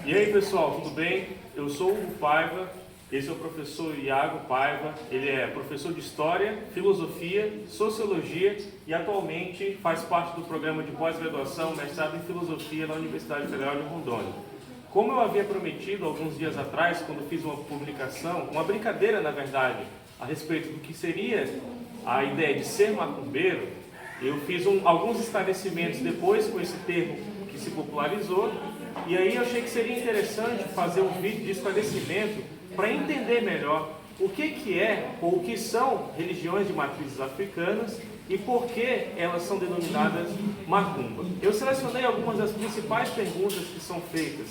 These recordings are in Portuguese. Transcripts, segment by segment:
E aí pessoal, tudo bem? Eu sou o Hugo Paiva, esse é o professor Iago Paiva, ele é professor de História, Filosofia, Sociologia e atualmente faz parte do programa de pós-graduação, mestrado em Filosofia na Universidade Federal de Rondônia. Como eu havia prometido alguns dias atrás, quando fiz uma publicação, uma brincadeira na verdade, a respeito do que seria a ideia de ser macumbeiro, eu fiz alguns esclarecimentos depois com esse termo que se popularizou, e aí eu achei que seria interessante fazer um vídeo de esclarecimento para entender melhor o que é ou o que são religiões de matrizes africanas e por que elas são denominadas macumba. Eu selecionei algumas das principais perguntas que são feitas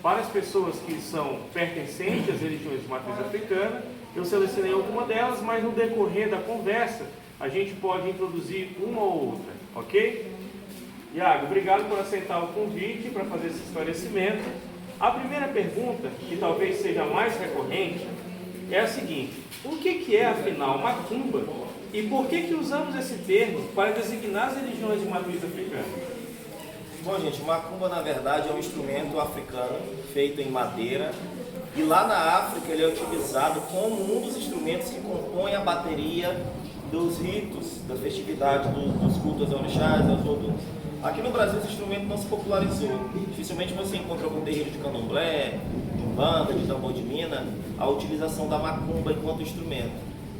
para as pessoas que são pertencentes às religiões de matriz africana. Eu selecionei alguma delas, mas no decorrer da conversa a gente pode introduzir uma ou outra, ok? Iago, obrigado por aceitar o convite para fazer esse esclarecimento. A primeira pergunta, que talvez seja a mais recorrente, é a seguinte: o que é afinal macumba e por que usamos esse termo para designar as religiões de matriz africana? Bom, gente, macumba na verdade é um instrumento africano feito em madeira e lá na África ele é utilizado como um dos instrumentos que compõem a bateria dos ritos, das festividades, dos cultos aos orixás, aos voduns. Aqui no Brasil esse instrumento não se popularizou. Dificilmente você encontra algum terreiro de candomblé, de umbanda, de tambor de mina, a utilização da macumba enquanto instrumento.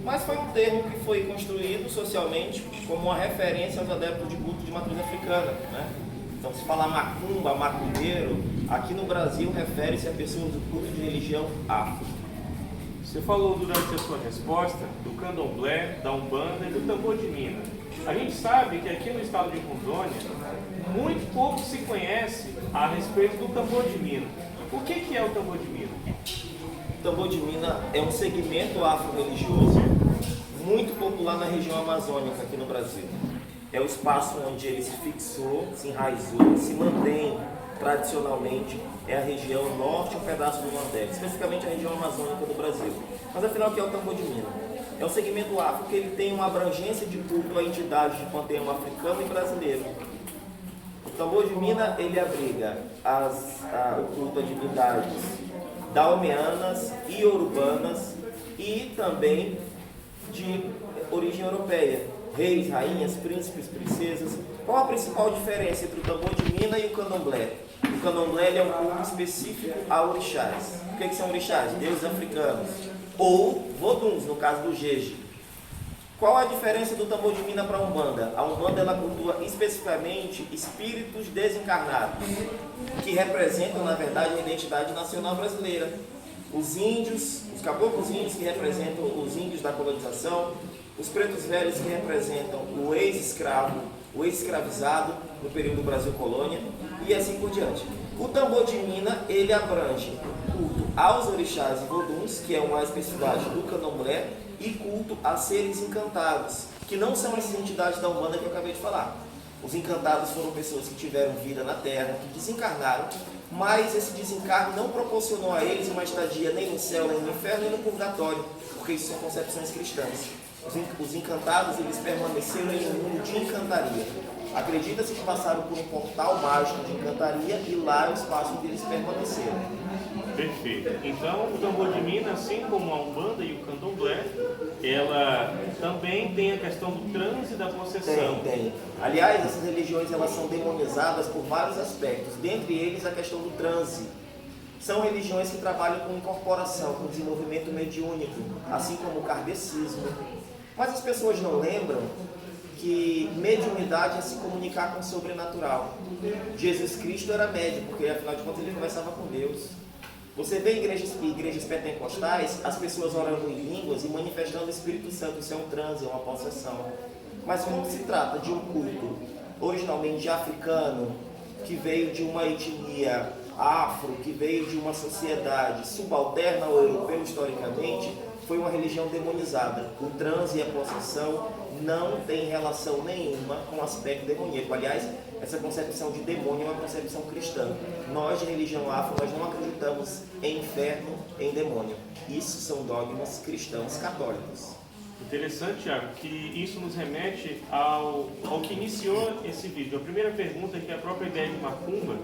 Mas foi um termo que foi construído socialmente como uma referência aos adeptos de culto de matriz africana, né? Então, se falar macumba, macumbeiro, aqui no Brasil refere-se a pessoas do culto de religião afro. Você falou durante a sua resposta do candomblé, da umbanda e do tambor de mina. A gente sabe que aqui no estado de Rondônia, muito pouco se conhece a respeito do tambor de mina. O que é o tambor de mina? O tambor de mina é um segmento afro-religioso muito popular na região amazônica aqui no Brasil. É o espaço onde ele se fixou, se enraizou, se mantém tradicionalmente, é a região norte e um pedaço do Nordeste, especificamente a região amazônica do Brasil. Mas afinal, o que é o tambor de mina? É um segmento afro que ele tem uma abrangência de culto a entidades de panteão africano e brasileiro. O tambor de mina, ele abriga o culto a divindades daomeanas e urbanas e também de origem europeia. Reis, rainhas, príncipes, princesas. Qual a principal diferença entre o tambor de mina e o candomblé? O candomblé ele é um culto específico a orixás. O que são orixás? Deuses africanos. Ou voduns, no caso do jeje. Qual a diferença do tambor de mina para a umbanda? A umbanda ela cultua especificamente espíritos desencarnados, que representam, na verdade, a identidade nacional brasileira. Os índios, os caboclos índios que representam os índios da colonização, os pretos velhos que representam o ex-escravo, o ex-escravizado no período do Brasil Colônia e assim por diante. O tambor de mina, ele abrange culto aos orixás e voduns, que é uma especificidade do candomblé, e culto a seres encantados, que não são essas entidades da Umbanda que eu acabei de falar. Os encantados foram pessoas que tiveram vida na Terra, que desencarnaram, mas esse desencarne não proporcionou a eles uma estadia nem no céu, nem no inferno, nem no purgatório, porque isso são concepções cristãs. Os encantados, eles permaneceram em um mundo de encantaria. Acredita-se que passaram por um portal mágico de encantaria e lá é o espaço onde eles permaneceram. Perfeito. Então, o tambor de mina, assim como a umbanda e o candomblé, ela também tem a questão do transe e da possessão. Tem. Aliás, essas religiões elas são demonizadas por vários aspectos, dentre eles a questão do transe. São religiões que trabalham com incorporação, com desenvolvimento mediúnico, assim como o kardecismo. Mas as pessoas não lembram que mediunidade é se comunicar com o sobrenatural. Jesus Cristo era médium, porque afinal de contas ele conversava com Deus. Você vê igrejas pentecostais, as pessoas orando em línguas e manifestando o Espírito Santo, isso é um transe, é uma possessão. Mas como se trata de um culto originalmente africano, que veio de uma etnia afro, que veio de uma sociedade subalterna ao europeu historicamente, foi uma religião demonizada. O transe e a possessão não tem relação nenhuma com o aspecto demoníaco. Aliás, essa concepção de demônio é uma concepção cristã. Nós, de religião afro, nós não acreditamos em inferno, em demônio. Isso são dogmas cristãos católicos. Interessante, Thiago, que isso nos remete ao que iniciou esse vídeo. A primeira pergunta é que a própria ideia de macumba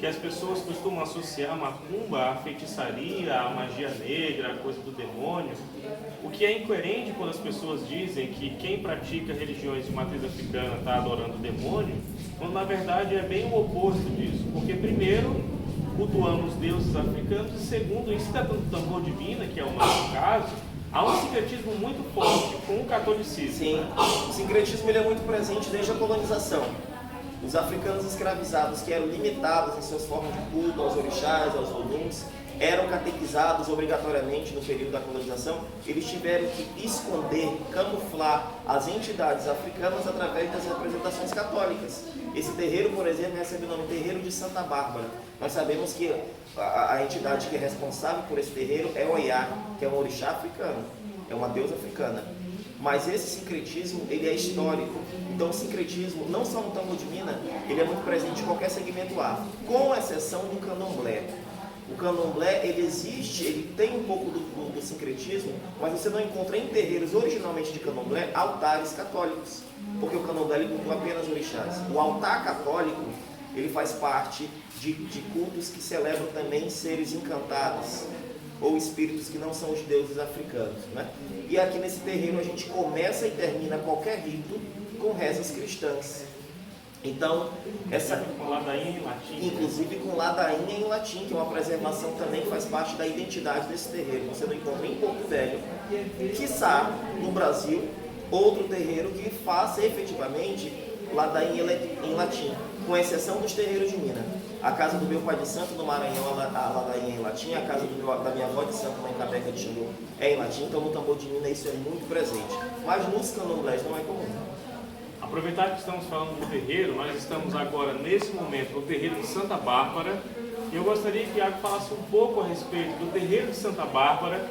que as pessoas costumam associar a macumba à feitiçaria, à magia negra, à coisa do demônio, o que é incoerente quando as pessoas dizem que quem pratica religiões de matriz africana está adorando o demônio, quando na verdade é bem o oposto disso, porque primeiro cultuamos deuses africanos e segundo, em Cidadão do Tambor Divina, que é o nosso caso, há um sincretismo muito forte com o catolicismo. Sim, o sincretismo ele é muito presente desde a colonização. Os africanos escravizados, que eram limitados em suas formas de culto aos orixás, aos oluns, eram catequizados obrigatoriamente no período da colonização. Eles tiveram que esconder, camuflar as entidades africanas através das representações católicas. Esse terreiro, por exemplo, recebe o nome Terreiro de Santa Bárbara. Nós sabemos que a entidade que é responsável por esse terreiro é Oiá, que é um orixá africano, é uma deusa africana. Mas esse sincretismo, ele é histórico. Então o sincretismo, não só no tambor de mina, ele é muito presente em qualquer segmento afro, com exceção do candomblé. O candomblé, ele existe, ele tem um pouco do sincretismo, mas você não encontra em terreiros originalmente de candomblé altares católicos, porque o candomblé ele cultua apenas orixás. O altar católico, ele faz parte de cultos que celebram também seres encantados, ou espíritos que não são os deuses africanos, né? E aqui nesse terreiro a gente começa e termina qualquer rito com rezas cristãs. Então, com ladainha em latim. Inclusive com ladainha em latim, que é uma preservação também que faz parte da identidade desse terreiro. Você não encontra em Porto Velho, quiçá no Brasil, outro terreiro que faça efetivamente ladainha em latim, com exceção dos terreiros de Minas. A casa do meu pai de santo no Maranhão, a ladainha é em latim, a casa da minha avó de santo lá em Cabeca de Xingu é em latim, então no tambor de Minas isso é muito presente. Mas nos candomblés não é comum. Aproveitar que estamos falando do terreiro, nós estamos agora nesse momento no terreiro de Santa Bárbara, e eu gostaria que o Iago falasse um pouco a respeito do terreiro de Santa Bárbara,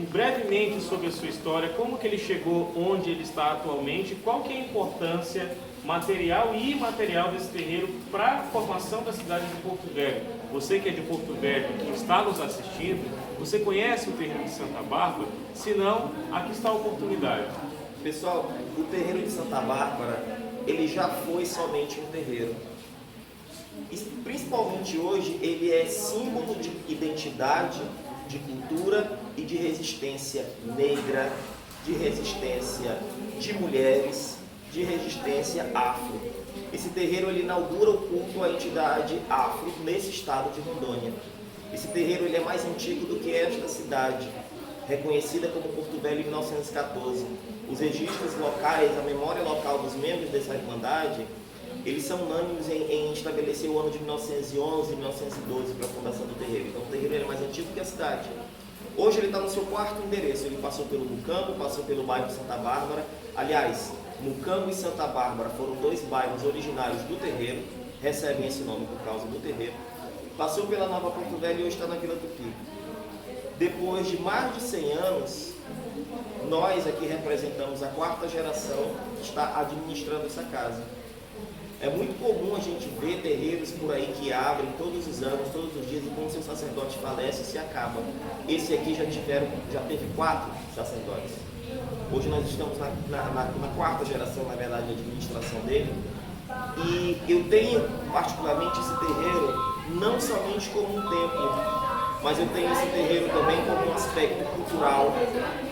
brevemente sobre a sua história, como que ele chegou onde ele está atualmente, qual que é a importância material e imaterial desse terreiro para a formação da cidade de Porto Velho. Você que é de Porto Velho, que está nos assistindo, você conhece o terreiro de Santa Bárbara? Se não, aqui está a oportunidade. Pessoal, o terreiro de Santa Bárbara, ele já foi somente um terreiro. E, principalmente hoje, ele é símbolo de identidade, de cultura e de resistência negra, de resistência de mulheres, de resistência afro. Esse terreiro ele inaugura o culto à entidade afro nesse estado de Rondônia. Esse terreiro ele é mais antigo do que esta cidade, reconhecida como Porto Velho em 1914. Os registros locais, a memória local dos membros dessa irmandade, eles são unânimes em estabelecer o ano de 1911 e 1912 para a fundação do terreiro. Então o terreiro é mais antigo que a cidade. Hoje ele está no seu quarto endereço. Ele passou pelo Mucambo, passou pelo bairro Santa Bárbara. Aliás, Mucambo e Santa Bárbara foram dois bairros originários do terreiro, recebem esse nome por causa do terreiro. Passou pela Nova Porto Velho e hoje está na Vila Tupi. Depois de mais de 100 anos, nós aqui representamos a quarta geração que está administrando essa casa. É muito comum a gente ver terreiros por aí que abrem todos os anos, todos os dias, e quando seu sacerdote falece, se acaba. Esse aqui já teve 4 sacerdotes. Hoje nós estamos na quarta geração, na verdade, de administração dele. E eu tenho particularmente esse terreiro não somente como um templo, mas eu tenho esse terreiro também como um aspecto cultural,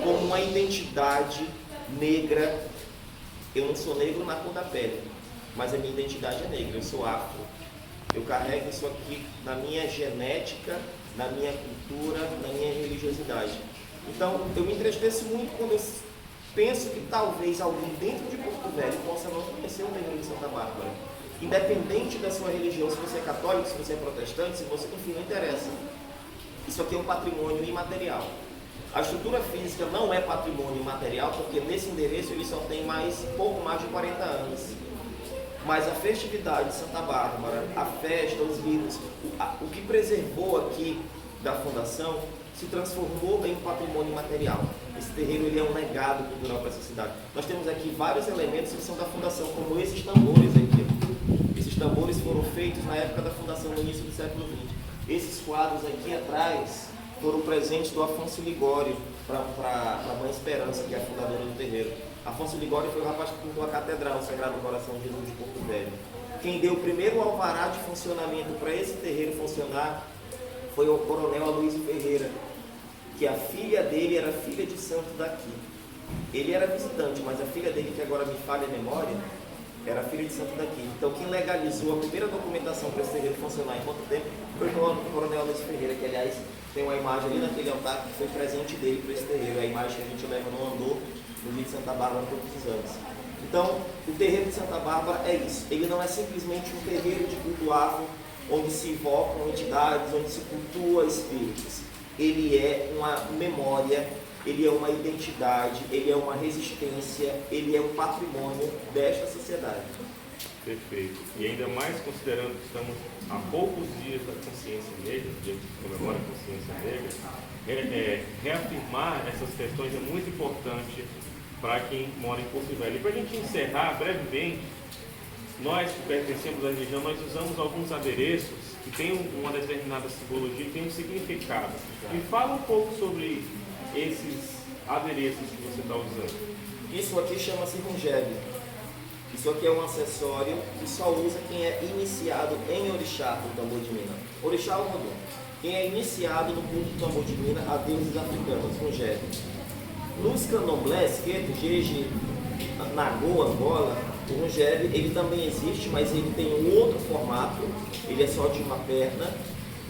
como uma identidade negra. Eu não sou negro na cor da pele, mas a minha identidade é negra, eu sou afro. Eu carrego isso aqui na minha genética, na minha cultura, na minha religiosidade. Então, eu me entristeço muito quando eu penso que talvez alguém dentro de Porto Velho possa não conhecer o terreiro de Santa Bárbara. Independente da sua religião, se você é católico, se você é protestante, se você, enfim, não interessa. Isso aqui é um patrimônio imaterial. A estrutura física não é patrimônio imaterial, porque nesse endereço ele só tem pouco mais de 40 anos. Mas a festividade de Santa Bárbara, a festa, os ritos, o que preservou aqui da fundação se transformou em um patrimônio imaterial. Esse terreiro ele é um legado cultural para essa cidade. Nós temos aqui vários elementos que são da fundação, como esses tambores aqui. Esses tambores foram feitos na época da fundação, no início do século XX. Esses quadros aqui atrás foram presentes do Afonso Ligório para a Mãe Esperança, que é a fundadora do terreiro. Afonso Ligório foi o rapaz que pintou a Catedral, o Sagrado Coração de Jesus de Porto Velho. Quem deu o primeiro alvará de funcionamento para esse terreiro funcionar foi o coronel Aloysio Ferreira, que a filha dele era filha de santo daqui. Ele era visitante, mas a filha dele, que agora me falha a memória, era filha de santo daqui. Então quem legalizou a primeira documentação para esse terreiro funcionar em quanto tempo foi o coronel Aloysio Ferreira, que aliás tem uma imagem ali naquele altar que foi presente dele para esse terreiro, a imagem que a gente leva no andor no dia de Santa Bárbara todos os anos. Então, o terreiro de Santa Bárbara é isso. Ele não é simplesmente um terreiro de culto afro, onde se invocam entidades, onde se cultua espíritos. Ele é uma memória, ele é uma identidade, ele é uma resistência, ele é um patrimônio desta sociedade. Perfeito. E ainda mais considerando que estamos há poucos dias da consciência negra, dia que comemora a consciência negra, reafirmar essas questões é muito importante para quem mora em Porto Velho. E para a gente encerrar brevemente, nós que pertencemos à religião, nós usamos alguns adereços que têm uma determinada simbologia, que tem um significado. Me fala um pouco sobre esses adereços que você está usando. Isso aqui chama-se rungebe. Isso aqui é um acessório que só usa quem é iniciado em orixá do tambor de mina. Orixá ou Odum. Quem é iniciado no culto do tambor de mina a deuses africanos, rungebe. Nos candomblés, Queto, Jeje, Nagô, Angola, o rungebe, ele também existe, mas ele tem um outro formato, ele é só de uma perna,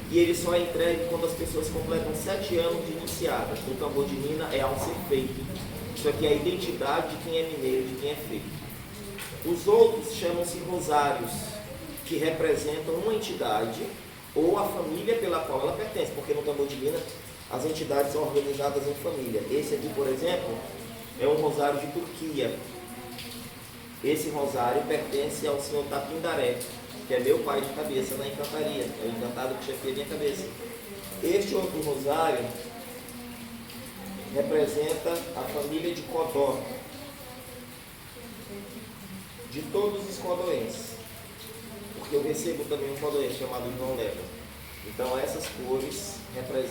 e ele só é entregue quando as pessoas completam 7 anos de iniciadas. O tambor de mina é ao ser feito. Isso aqui é a identidade de quem é mineiro, de quem é feito. Os outros chamam-se rosários, que representam uma entidade ou a família pela qual ela pertence, porque no tambor de mina as entidades são organizadas em família. Esse aqui, por exemplo, é um rosário de Turquia. Esse rosário pertence ao senhor Tapindaré, que é meu pai de cabeça na encantaria, é o encantado que chefia minha cabeça. Este outro rosário representa a família de Codó, de todos os codoenses, porque eu recebo também um codoense chamado João Lepra. Então essas cores representam